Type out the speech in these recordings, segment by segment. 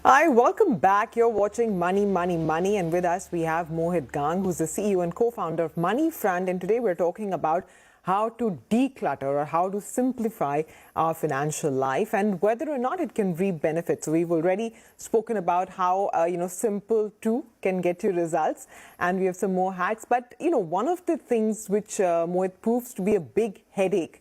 Hi, welcome back. You're watching Money, Money, Money, and with us we have Mohit Gang, who's the CEO and co-founder of Moneyfront, and today we're talking about how to declutter or how to simplify our financial life and whether or not it can reap benefits. So we've already spoken about how simple too can get you results, and we have some more hacks. But one of the things which Mohit proves to be a big headache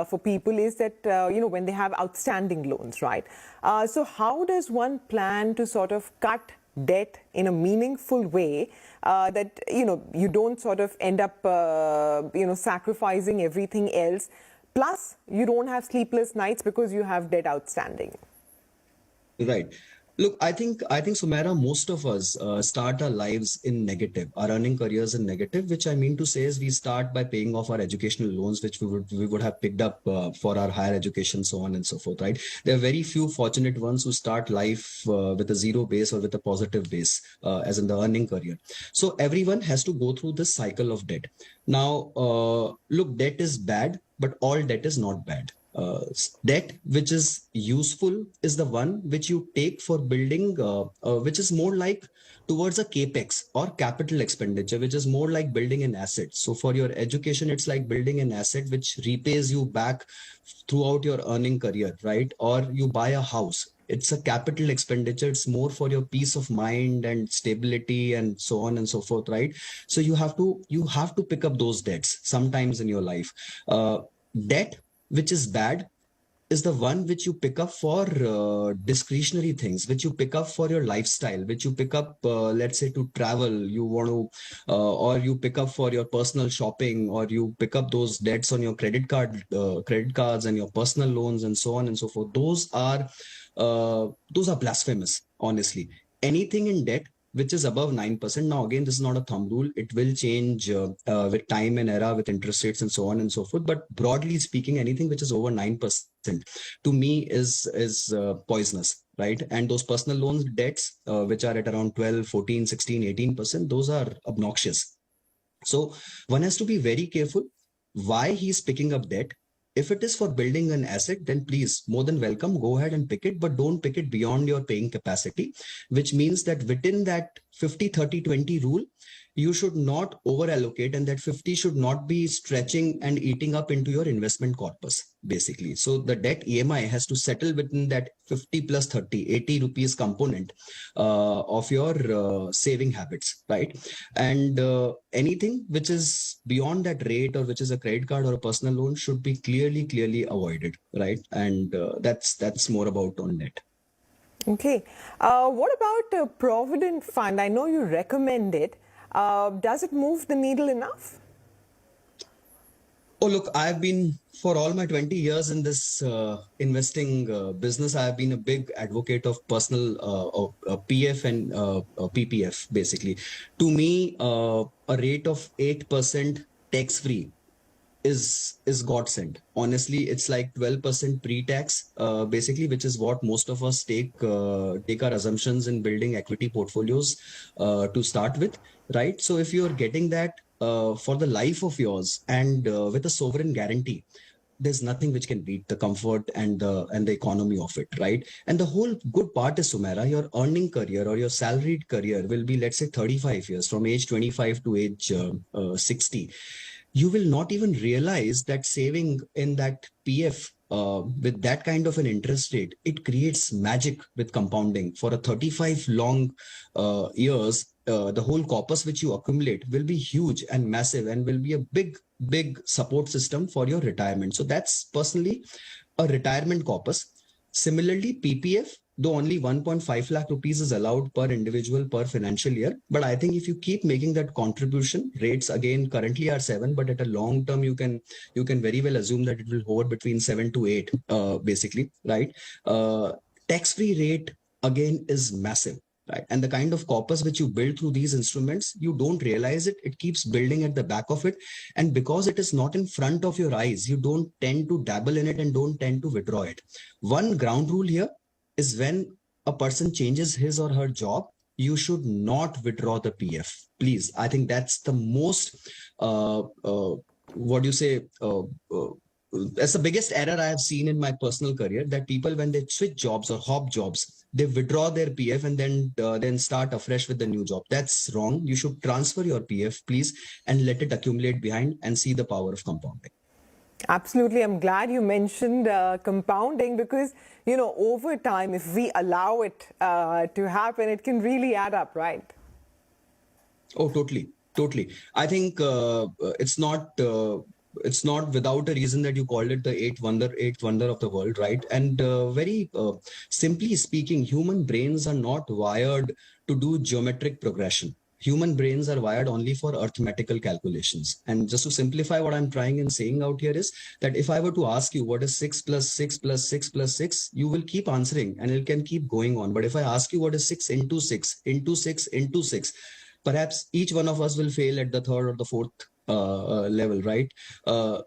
for people is that, when they have outstanding loans, right? So how does one plan to sort of cut debt in a meaningful way that, you don't sort of end up, sacrificing everything else, plus you don't have sleepless nights because you have debt outstanding? Right. Look, I think Sumaira, most of us start our lives in negative, our earning careers in negative, which I mean to say is we start by paying off our educational loans, which we would have picked up for our higher education, so on and so forth, right? There are very few fortunate ones who start life with a zero base or with a positive base, as in the earning career. So everyone has to go through this cycle of debt. Now, look, debt is bad, but all debt is not bad. Debt which is useful is the one which you take for building, which is more like towards a capex or capital expenditure, which is more like building an asset. So for your education, it's like building an asset which repays you back throughout your earning career, right? Or you buy a house. It's a capital expenditure. It's more for your peace of mind and stability and so on and so forth, right? So you have to pick up those debts sometimes in your life. Debt which is bad is the one which you pick up for discretionary things, which you pick up for your lifestyle, which you pick up, let's say, to travel, you want to, or you pick up for your personal shopping, or you pick up those debts on your credit cards and your personal loans and so on and so forth. Those are blasphemous, honestly. Anything in debt which is above 9%. Now, again, this is not a thumb rule. It will change with time and era, with interest rates and so on and so forth. But broadly speaking, anything which is over 9% to me is poisonous, right? And those personal loans debts, which are at around 12, 14, 16, 18%, those are obnoxious. So one has to be very careful why he's picking up debt. If it is for building an asset, then please, more than welcome, go ahead and pick it, but don't pick it beyond your paying capacity, which means that within that 50, 30, 20 rule, you should not over allocate, and that 50 should not be stretching and eating up into your investment corpus, basically. So the debt EMI has to settle within that 50 plus 30, 80 rupees component of your saving habits, right? And anything which is beyond that rate, or which is a credit card or a personal loan, should be clearly avoided, right? And that's more about on debt. Okay. What about a Provident Fund? I know you recommend it. Does it move the needle enough? Oh, look, I've been, for all my 20 years in this investing business, I've been a big advocate of personal PF and PPF, basically. To me, a rate of 8% tax-free is godsend. Honestly, it's like 12% pre-tax, basically, which is what most of us take our assumptions in building equity portfolios to start with, right? So if you're getting that for the life of yours, and with a sovereign guarantee, there's nothing which can beat the comfort and the economy of it, right? And the whole good part is, Sumaira, your earning career or your salaried career will be, let's say, 35 years, from age 25 to age 60. You will not even realize that saving in that PF with that kind of an interest rate, it creates magic with compounding. For a 35 long years, the whole corpus which you accumulate will be huge and massive, and will be a big support system for your retirement. So that's personally a retirement corpus. Similarly, PPF, though only 1.5 lakh rupees is allowed per individual per financial year. But I think if you keep making that contribution, rates again currently are 7, but at a long term, you can very well assume that it will hover between 7 to 8, basically, right? Tax-free rate again is massive. Right. And the kind of corpus which you build through these instruments, you don't realize it. It keeps building at the back of it. And because it is not in front of your eyes, you don't tend to dabble in it and don't tend to withdraw it. One ground rule here is, when a person changes his or her job, you should not withdraw the PF. Please. I think that's the most, what do you say, that's the biggest error I have seen in my personal career, that people, when they switch jobs or hop jobs, they withdraw their PF and then start afresh with the new job. That's wrong. You should transfer your PF, please, and let it accumulate behind and see the power of compounding. Absolutely. I'm glad you mentioned compounding because, over time, if we allow it to happen, it can really add up, right? Oh, totally. Totally. I think it's not without a reason that you called it the eighth wonder of the world, right? And very simply speaking, human brains are not wired to do geometric progression. Human brains are wired only for arithmetical calculations. And just to simplify, what I'm trying and saying out here is that if I were to ask you what is 6 plus 6 plus 6 plus 6, you will keep answering and it can keep going on. But if I ask you what is 6 into 6 into 6 into 6, perhaps each one of us will fail at the third or the fourth level, right?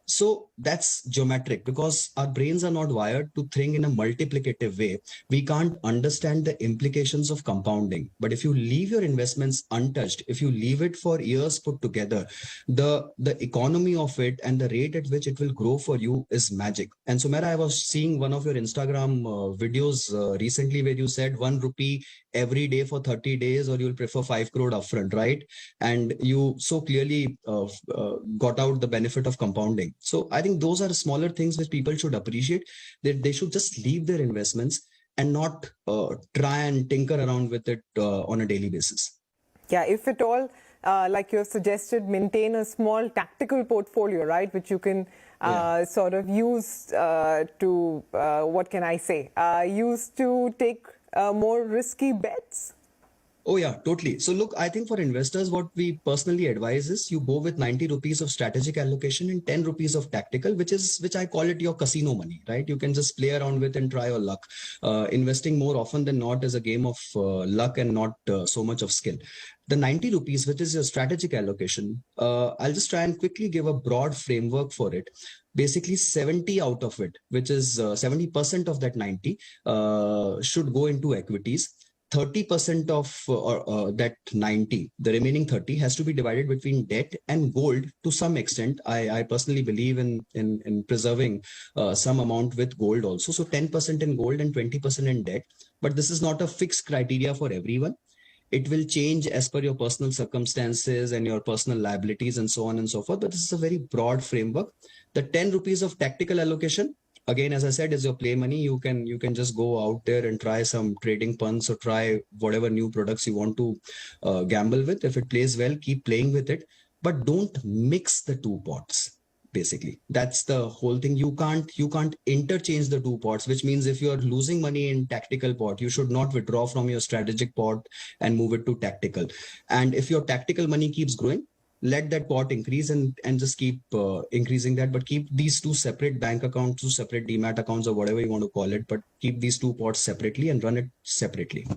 So that's geometric because our brains are not wired to think in a multiplicative way. We can't understand the implications of compounding. But if you leave your investments untouched, if you leave it for years put together, the economy of it and the rate at which it will grow for you is magic. And Sumera, I was seeing one of your Instagram videos recently where you said 1 rupee every day for 30 days, or you'll prefer 5 crore upfront, right? And you so clearly got out the benefit of compounding. So I think those are smaller things which people should appreciate. That they should just leave their investments and not try and tinker around with it on a daily basis. Yeah, if at all, like you have suggested, maintain a small tactical portfolio, right, which you can sort of use to, what can I say, use to take more risky bets? Oh, yeah, totally. So look, I think for investors, what we personally advise is you go with 90 rupees of strategic allocation and 10 rupees of tactical, which I call it your casino money, right? You can just play around with and try your luck. Investing more often than not is a game of luck and not so much of skill. The 90 rupees, which is your strategic allocation, I'll just try and quickly give a broad framework for it. Basically 70 out of it, which is 70% of that 90 should go into equities. 30% of that 90, the remaining 30 has to be divided between debt and gold to some extent. I personally believe in preserving some amount with gold also. So 10% in gold and 20% in debt. But this is not a fixed criteria for everyone. It will change as per your personal circumstances and your personal liabilities and so on and so forth. But this is a very broad framework. The 10 rupees of tactical allocation, again, as I said, is your play money. You can just go out there and try some trading punts or try whatever new products you want to gamble with. If it plays well, keep playing with it, but don't mix the two pots. Basically, that's the whole thing. You can't interchange the two pots, which means if you're losing money in tactical pot, you should not withdraw from your strategic pot and move it to tactical. And if your tactical money keeps growing, let that pot increase and just keep increasing that, but keep these two separate bank accounts, two separate demat accounts or whatever you want to call it, but keep these two pots separately and run it separately.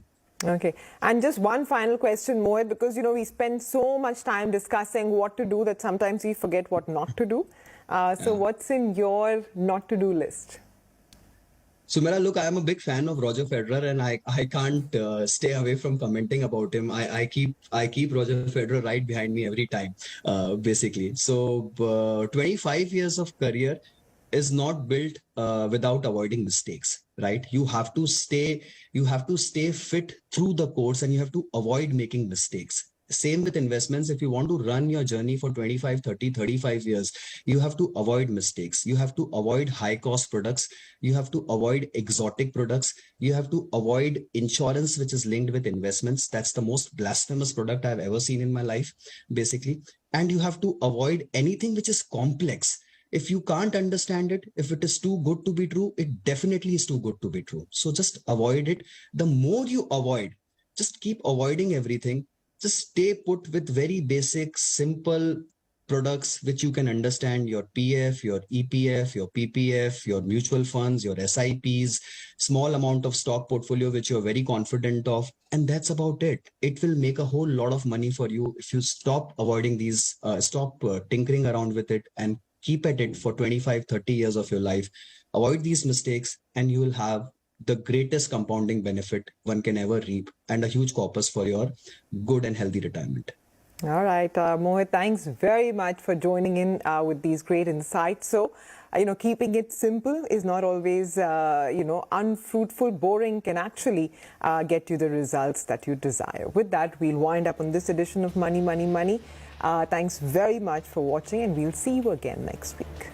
Okay. And just one final question, Mohit, because, we spend so much time discussing what to do that sometimes we forget what not to do. So what's in your not to do list? Sumera, look, I am a big fan of Roger Federer, and I can't stay away from commenting about him. I keep Roger Federer right behind me every time, basically. So 25 years of career is not built without avoiding mistakes, right? You have to stay fit through the course, and you have to avoid making mistakes. Same with investments. If you want to run your journey for 25, 30, 35 years, you have to avoid mistakes. You have to avoid high cost products. You have to avoid exotic products. You have to avoid insurance, which is linked with investments. That's the most blasphemous product I've ever seen in my life, basically. And you have to avoid anything which is complex. If you can't understand it, if it is too good to be true, it definitely is too good to be true. So just avoid it. The more you avoid, just keep avoiding everything. Just stay put with very basic, simple products which you can understand: your PF, your EPF, your PPF, your mutual funds, your SIPs, small amount of stock portfolio which you're very confident of. And that's about it. It will make a whole lot of money for you if you stop avoiding these, stop tinkering around with it and keep at it for 25, 30 years of your life. Avoid these mistakes and you will have the greatest compounding benefit one can ever reap and a huge corpus for your good and healthy retirement. All right, Mohit, thanks very much for joining in with these great insights. So keeping it simple is not always, unfruitful. Boring can actually get you the results that you desire. With that, we'll wind up on this edition of Money, Money, Money. Thanks very much for watching, and we'll see you again next week.